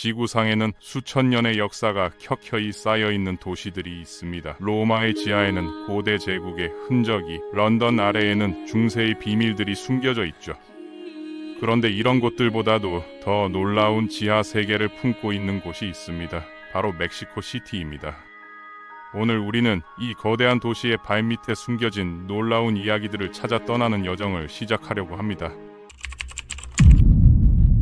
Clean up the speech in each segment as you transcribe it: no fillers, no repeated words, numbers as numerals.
지구상에는 수천 년의 역사가 켜켜이 쌓여있는 도시들이 있습니다. 로마의 지하에는 고대 제국의 흔적이, 런던 아래에는 중세의 비밀들이 숨겨져 있죠. 그런데 이런 곳들보다도 더 놀라운 지하 세계를 품고 있는 곳이 있습니다. 바로 멕시코 시티입니다. 오늘 우리는 이 거대한 도시의 발밑에 숨겨진 놀라운 이야기들을 찾아 떠나는 여정을 시작하려고 합니다.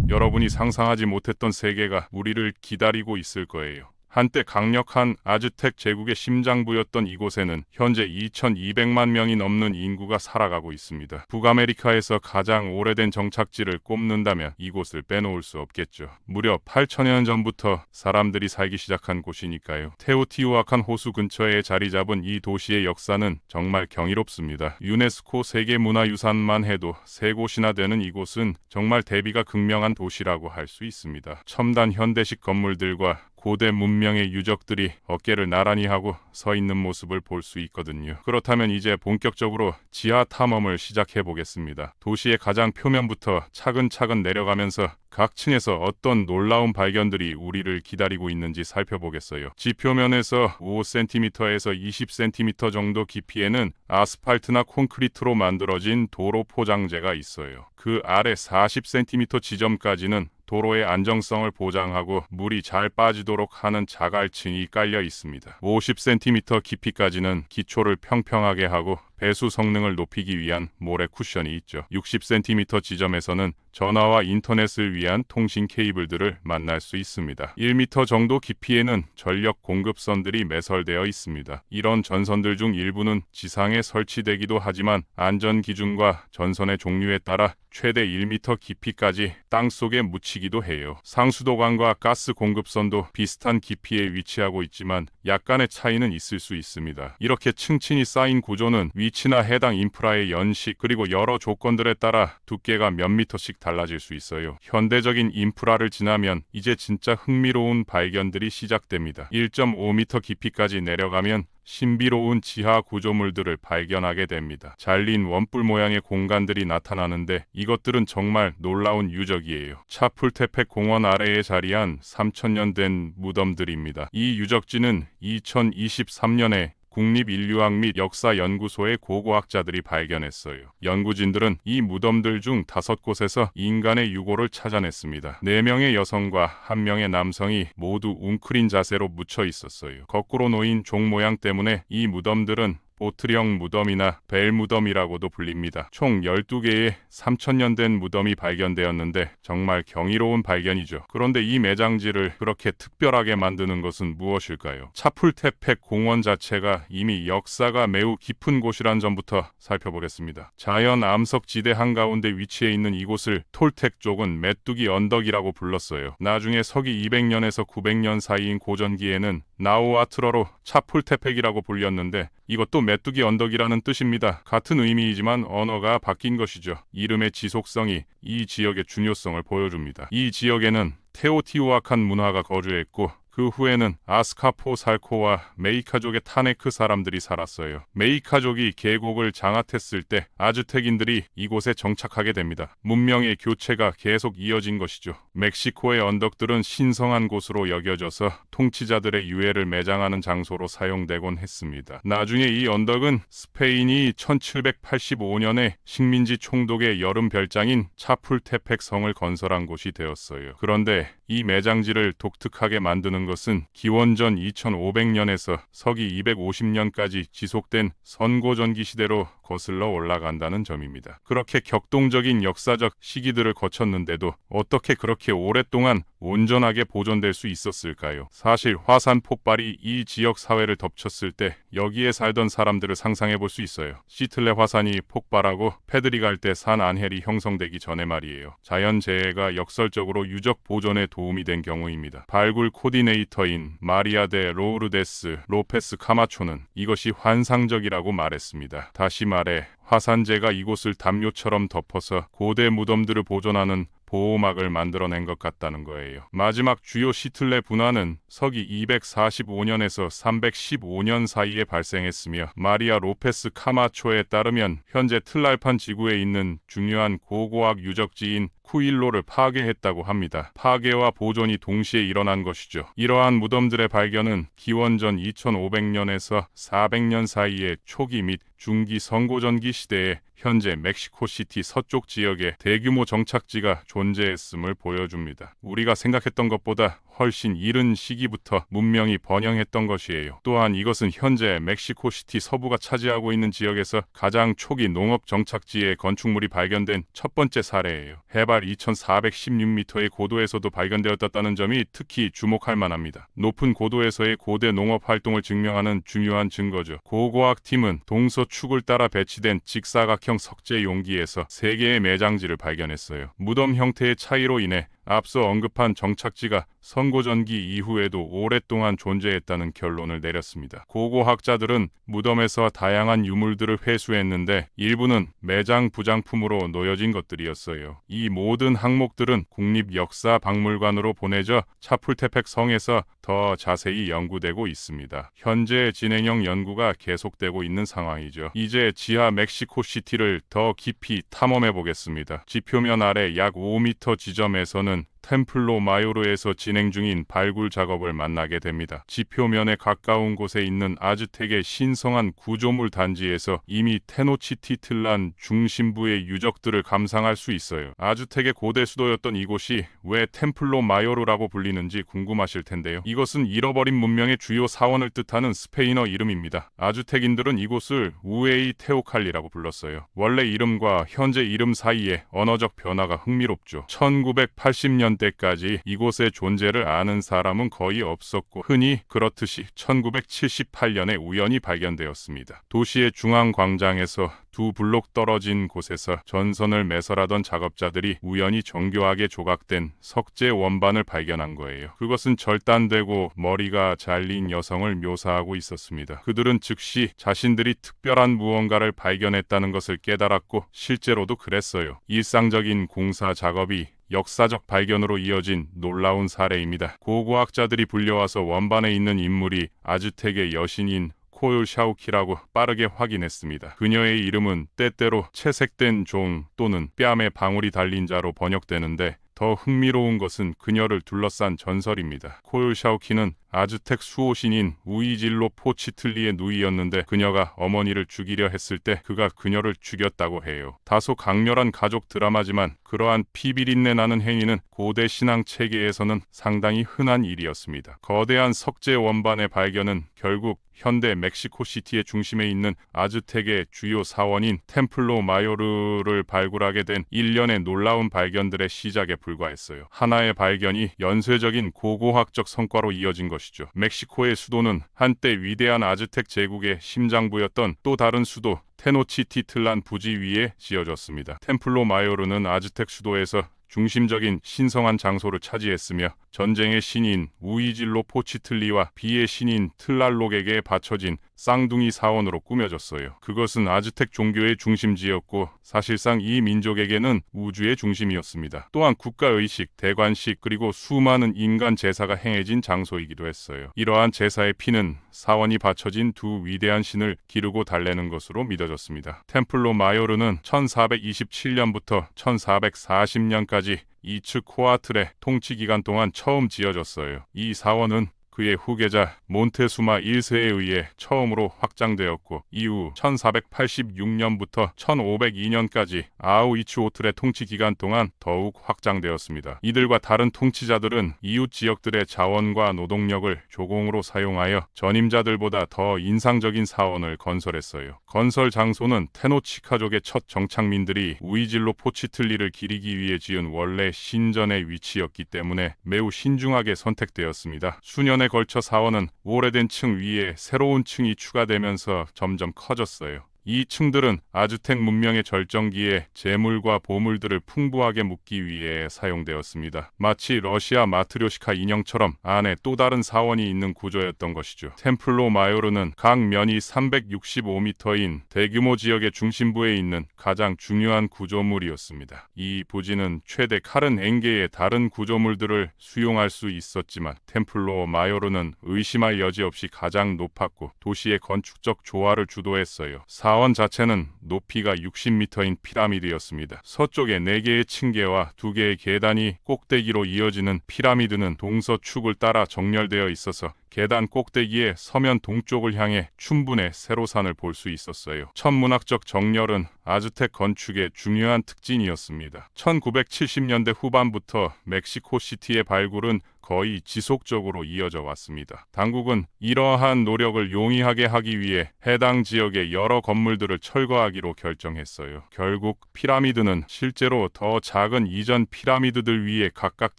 여러분이 상상하지 못했던 세계가 우리를 기다리고 있을 거예요. 한때 강력한 아즈텍 제국의 심장부였던 이곳에는 현재 2200만 명이 넘는 인구가 살아가고 있습니다. 북아메리카에서 가장 오래된 정착지를 꼽는다면 이곳을 빼놓을 수 없겠죠. 무려 8000년 전부터 사람들이 살기 시작한 곳이니까요. 테오티후아칸 호수 근처에 자리 잡은 이 도시의 역사는 정말 경이롭습니다. 유네스코 세계문화유산만 해도 3곳이나 되는 이곳은 정말 대비가 극명한 도시라고 할 수 있습니다. 첨단 현대식 건물들과 고대 문명의 유적들이 어깨를 나란히 하고 서 있는 모습을 볼 수 있거든요. 그렇다면 이제 본격적으로 지하 탐험을 시작해 보겠습니다. 도시의 가장 표면부터 차근차근 내려가면서 각 층에서 어떤 놀라운 발견들이 우리를 기다리고 있는지 살펴보겠어요. 지표면에서 5cm에서 20cm 정도 깊이에는 아스팔트나 콘크리트로 만들어진 도로 포장재가 있어요. 그 아래 40cm 지점까지는 도로의 안정성을 보장하고 물이 잘 빠지도록 하는 자갈층이 깔려 있습니다. 50cm 깊이까지는 기초를 평평하게 하고 배수 성능을 높이기 위한 모래 쿠션이 있죠. 60cm 지점에서는 전화와 인터넷을 위한 통신 케이블들을 만날 수 있습니다. 1m 정도 깊이에는 전력 공급선들이 매설되어 있습니다. 이런 전선들 중 일부는 지상에 설치되기도 하지만 안전 기준과 전선의 종류에 따라 최대 1m 깊이까지 땅속에 묻히기도 해요. 상수도관과 가스 공급선도 비슷한 깊이에 위치하고 있지만 약간의 차이는 있을 수 있습니다. 이렇게 층층이 쌓인 구조는 위치나 해당 인프라의 연식 그리고 여러 조건들에 따라 두께가 몇 미터씩 달라질 수 있어요. 현대적인 인프라를 지나면 이제 진짜 흥미로운 발견들이 시작됩니다. 1.5m 깊이까지 내려가면 신비로운 지하 구조물들을 발견하게 됩니다. 잘린 원뿔 모양의 공간들이 나타나는데 이것들은 정말 놀라운 유적이에요. 차풀테펙 공원 아래에 자리한 3000년 된 무덤들입니다. 이 유적지는 2023년에 국립인류학 및 역사연구소의 고고학자들이 발견했어요. 연구진들은 이 무덤들 중 5곳에서 인간의 유골을 찾아냈습니다. 4명의 여성과 1명의 남성이 모두 웅크린 자세로 묻혀 있었어요. 거꾸로 놓인 종 모양 때문에 이 무덤들은 보트령 무덤이나 벨 무덤이라고도 불립니다. 총 12개의 3000년 된 무덤이 발견되었는데 정말 경이로운 발견이죠. 그런데 이 매장지를 그렇게 특별하게 만드는 것은 무엇일까요? 차풀테펙 공원 자체가 이미 역사가 매우 깊은 곳이란 점부터 살펴보겠습니다. 자연 암석지대 한가운데 위치해 있는 이곳을 톨텍족은 메뚜기 언덕이라고 불렀어요. 나중에 서기 200년에서 900년 사이인 고전기에는 나우아트러로 차풀테펙이라고 불렸는데 이것도 메뚜기 언덕이라는 뜻입니다. 같은 의미이지만 언어가 바뀐 것이죠. 이름의 지속성이 이 지역의 중요성을 보여줍니다. 이 지역에는 테오티후아칸 문화가 거주했고 그 후에는 아스카포살코와 메이카족의 타네크 사람들이 살았어요. 메이카족이 계곡을 장악했을 때 아즈텍인들이 이곳에 정착하게 됩니다. 문명의 교체가 계속 이어진 것이죠. 멕시코의 언덕들은 신성한 곳으로 여겨져서 통치자들의 유해를 매장하는 장소로 사용되곤 했습니다. 나중에 이 언덕은 스페인이 1785년에 식민지 총독의 여름 별장인 차풀테펙 성을 건설한 곳이 되었어요. 그런데 이 매장지를 독특하게 만드는 것은 기원전 2500년에서 서기 250년까지 지속된 선고전기 시대로 거슬러 올라간다는 점입니다. 그렇게 격동적인 역사적 시기들을 거쳤는데도 어떻게 그렇게 오랫동안 온전하게 보존될 수 있었을까요? 사실 화산 폭발이 이 지역 사회를 덮쳤을 때 여기에 살던 사람들을 상상해 볼 수 있어요. 시틀레 화산이 폭발하고 페드리갈 때 산 안헬이 형성되기 전에 말이에요. 자연재해가 역설적으로 유적 보존에 도움이 된 경우입니다. 발굴 코디네이터인 마리아 데 로우르데스 로페스 카마초는 이것이 환상적이라고 말했습니다. 다시 말해 화산재가 이곳을 담요처럼 덮어서 고대 무덤들을 보존하는 보호막을 만들어낸 것 같다는 거예요. 마지막 주요 시틀레 분화는 서기 245년에서 315년 사이에 발생했으며 마리아 로페스 카마초에 따르면 현재 틀랄판 지구에 있는 중요한 고고학 유적지인 쿠일로를 파괴했다고 합니다. 파괴와 보존이 동시에 일어난 것이죠. 이러한 무덤들의 발견은 기원전 2500년에서 400년 사이의 초기 및 중기 선고전기 시대에 현재 멕시코시티 서쪽 지역에 대규모 정착지가 존재했음을 보여줍니다. 우리가 생각했던 것보다 훨씬 이른 시기부터 문명이 번영했던 것이에요. 또한 이것은 현재 멕시코시티 서부가 차지하고 있는 지역에서 가장 초기 농업 정착지의 건축물이 발견된 첫 번째 사례예요. 해발 2416m의 고도에서도 발견되었다는 점이 특히 주목할 만합니다. 높은 고도에서의 고대 농업 활동을 증명하는 중요한 증거죠. 고고학팀은 동서축을 따라 배치된 직사각형 석재 용기에서 3개의 매장지를 발견했어요. 무덤 형태의 차이로 인해 앞서 언급한 정착지가 선고전기 이후에도 오랫동안 존재했다는 결론을 내렸습니다. 고고학자들은 무덤에서 다양한 유물들을 회수했는데 일부는 매장 부장품으로 놓여진 것들이었어요. 이 모든 항목들은 국립역사박물관으로 보내져 차풀테펙 성에서 더 자세히 연구되고 있습니다. 현재 진행형 연구가 계속되고 있는 상황이죠. 이제 지하 멕시코시티를 더 깊이 탐험해 보겠습니다. 지표면 아래 약 5m 지점에서는 템플로 마요르에서 진행 중인 발굴 작업을 만나게 됩니다. 지표면에 가까운 곳에 있는 아즈텍의 신성한 구조물 단지에서 이미 테노치티틀란 중심부의 유적들을 감상할 수 있어요. 아즈텍의 고대 수도였던 이곳이 왜 템플로 마요르라고 불리는지 궁금하실 텐데요. 이것은 잃어버린 문명의 주요 사원을 뜻하는 스페인어 이름입니다. 아즈텍인들은 이곳을 우에이 테오칼리라고 불렀어요. 원래 이름과 현재 이름 사이에 언어적 변화가 흥미롭죠. 1980년 때까지 이곳의 존재를 아는 사람은 거의 없었고 흔히 그렇듯이 1978년에 우연히 발견되었습니다. 도시의 중앙 광장에서 2블록 떨어진 곳에서 전선을 매설하던 작업자들이 우연히 정교하게 조각된 석재 원반을 발견한 거예요. 그것은 절단되고 머리가 잘린 여성을 묘사하고 있었습니다. 그들은 즉시 자신들이 특별한 무언가를 발견했다는 것을 깨달았고 실제로도 그랬어요. 일상적인 공사 작업이 역사적 발견으로 이어진 놀라운 사례입니다. 고고학자들이 불려와서 원반에 있는 인물이 아즈텍의 여신인 코요샤오키라고 빠르게 확인했습니다. 그녀의 이름은 때때로 채색된 종 또는 뺨에 방울이 달린 자로 번역되는데 더 흥미로운 것은 그녀를 둘러싼 전설입니다. 코요샤오키는 아즈텍 수호신인 우이질로 포치틀리의 누이였는데 그녀가 어머니를 죽이려 했을 때 그가 그녀를 죽였다고 해요. 다소 강렬한 가족 드라마지만 그러한 피비린내 나는 행위는 고대 신앙 체계에서는 상당히 흔한 일이었습니다. 거대한 석재 원반의 발견은 결국 현대 멕시코시티의 중심에 있는 아즈텍의 주요 사원인 템플로 마요르를 발굴하게 된 일련의 놀라운 발견들의 시작에 불과했어요. 하나의 발견이 연쇄적인 고고학적 성과로 이어진 것이죠. 멕시코의 수도는 한때 위대한 아즈텍 제국의 심장부였던 또 다른 수도 테노치티틀란 부지 위에 지어졌습니다. 템플로 마요르는 아즈텍 수도에서 중심적인 신성한 장소를 차지했으며 전쟁의 신인 우이질로 포치틀리와 비의 신인 틀랄록에게 바쳐진 쌍둥이 사원으로 꾸며졌어요. 그것은 아즈텍 종교의 중심지였고 사실상 이 민족에게는 우주의 중심이었습니다. 또한 국가의식, 대관식 그리고 수많은 인간 제사가 행해진 장소이기도 했어요. 이러한 제사의 피는 사원이 바쳐진 두 위대한 신을 기르고 달래는 것으로 믿어졌습니다. 템플로 마요르는 1427년부터 1440년까지 이츠 코아틀의 통치 기간 동안 처음 지어졌어요. 이 사원은 그의 후계자 몬테수마 1세에 의해 처음으로 확장되었고 이후 1486년부터 1502년까지 아우이츠오틀의 통치 기간 동안 더욱 확장되었습니다. 이들과 다른 통치자들은 이웃 지역들의 자원과 노동력을 조공으로 사용하여 전임자들보다 더 인상적인 사원을 건설했어요. 건설 장소는 테노치카족의 첫 정착민들이 우이질로 포치틀리를 기리기 위해 지은 원래 신전의 위치였기 때문에 매우 신중하게 선택되었습니다. 수년에 걸쳐 사원은 오래된 층 위에 새로운 층이 추가되면서 점점 커졌어요. 이 층들은 아즈텍 문명의 절정기에 재물과 보물들을 풍부하게 묻기 위해 사용되었습니다. 마치 러시아 마트료시카 인형처럼 안에 또 다른 사원이 있는 구조였던 것이죠. 템플로 마요르는 각 면이 365m인 대규모 지역의 중심부에 있는 가장 중요한 구조물이었습니다. 이 부지는 최대 카른 엔게의 다른 구조물들을 수용할 수 있었지만 템플로 마요르는 의심할 여지 없이 가장 높았고 도시의 건축적 조화를 주도했어요. 사원 자체는 높이가 60m인 피라미드였습니다. 서쪽에 4개의 층계와 2개의 계단이 꼭대기로 이어지는 피라미드는 동서축을 따라 정렬되어 있어서 계단 꼭대기에 서면 동쪽을 향해 춘분의 세로산을 볼 수 있었어요. 천문학적 정렬은 아즈텍 건축의 중요한 특징이었습니다. 1970년대 후반부터 멕시코시티의 발굴은 거의 지속적으로 이어져 왔습니다. 당국은 이러한 노력을 용이하게 하기 위해 해당 지역의 여러 건물들을 철거하기로 결정했어요. 결국 피라미드는 실제로 더 작은 이전 피라미드들 위에 각각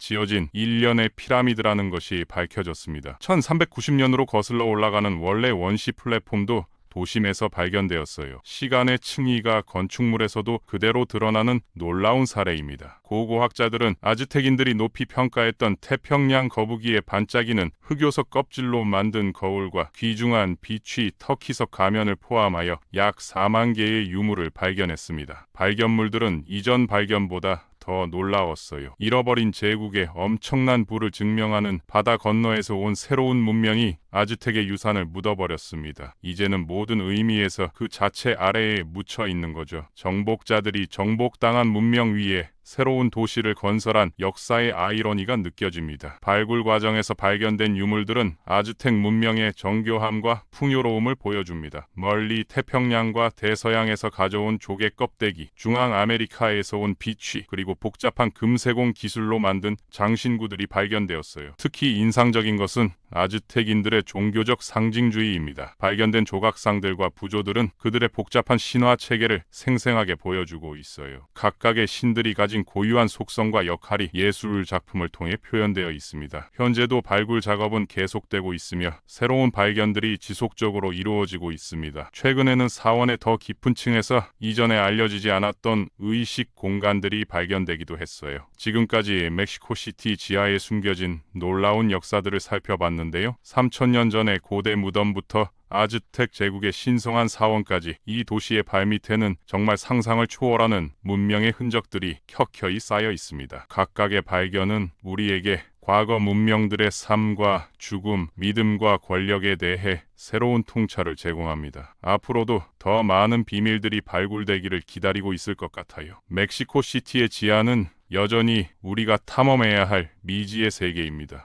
지어진 일련의 피라미드라는 것이 밝혀졌습니다. 1390년으로 거슬러 올라가는 원래 원시 플랫폼도 도심에서 발견되었어요. 시간의 층위가 건축물에서도 그대로 드러나는 놀라운 사례입니다. 고고학자들은 아즈텍인들이 높이 평가했던 태평양 거북이의 반짝이는 흑요석 껍질로 만든 거울과 귀중한 비취 터키석 가면을 포함하여 약 4만 개의 유물을 발견했습니다. 발견물들은 이전 발견보다 더 놀라웠어요. 잃어버린 제국의 엄청난 부를 증명하는 바다 건너에서 온 새로운 문명이 아즈텍의 유산을 묻어버렸습니다. 이제는 모든 의미에서 그 자체 아래에 묻혀 있는 거죠. 정복자들이 정복당한 문명 위에 새로운 도시를 건설한 역사의 아이러니가 느껴집니다. 발굴 과정에서 발견된 유물들은 아즈텍 문명의 정교함과 풍요로움을 보여줍니다. 멀리 태평양과 대서양에서 가져온 조개 껍데기, 중앙 아메리카에서 온 비취, 그리고 복잡한 금세공 기술로 만든 장신구들이 발견되었어요. 특히 인상적인 것은 아즈텍인들의 종교적 상징주의입니다. 발견된 조각상들과 부조들은 그들의 복잡한 신화 체계를 생생하게 보여주고 있어요. 각각의 신들이 가진 고유한 속성과 역할이 예술 작품을 통해 표현되어 있습니다. 현재도 발굴 작업은 계속되고 있으며 새로운 발견들이 지속적으로 이루어지고 있습니다. 최근에는 사원의 더 깊은 층에서 이전에 알려지지 않았던 의식 공간들이 발견되기도 했어요. 지금까지 멕시코시티 지하에 숨겨진 놀라운 역사들을 살펴봤는데요. 3000년 전의 고대 무덤부터 아즈텍 제국의 신성한 사원까지 이 도시의 발밑에는 정말 상상을 초월하는 문명의 흔적들이 켜켜이 쌓여 있습니다. 각각의 발견은 우리에게 과거 문명들의 삶과 죽음, 믿음과 권력에 대해 새로운 통찰을 제공합니다. 앞으로도 더 많은 비밀들이 발굴되기를 기다리고 있을 것 같아요. 멕시코시티의 지하는 여전히 우리가 탐험해야 할 미지의 세계입니다.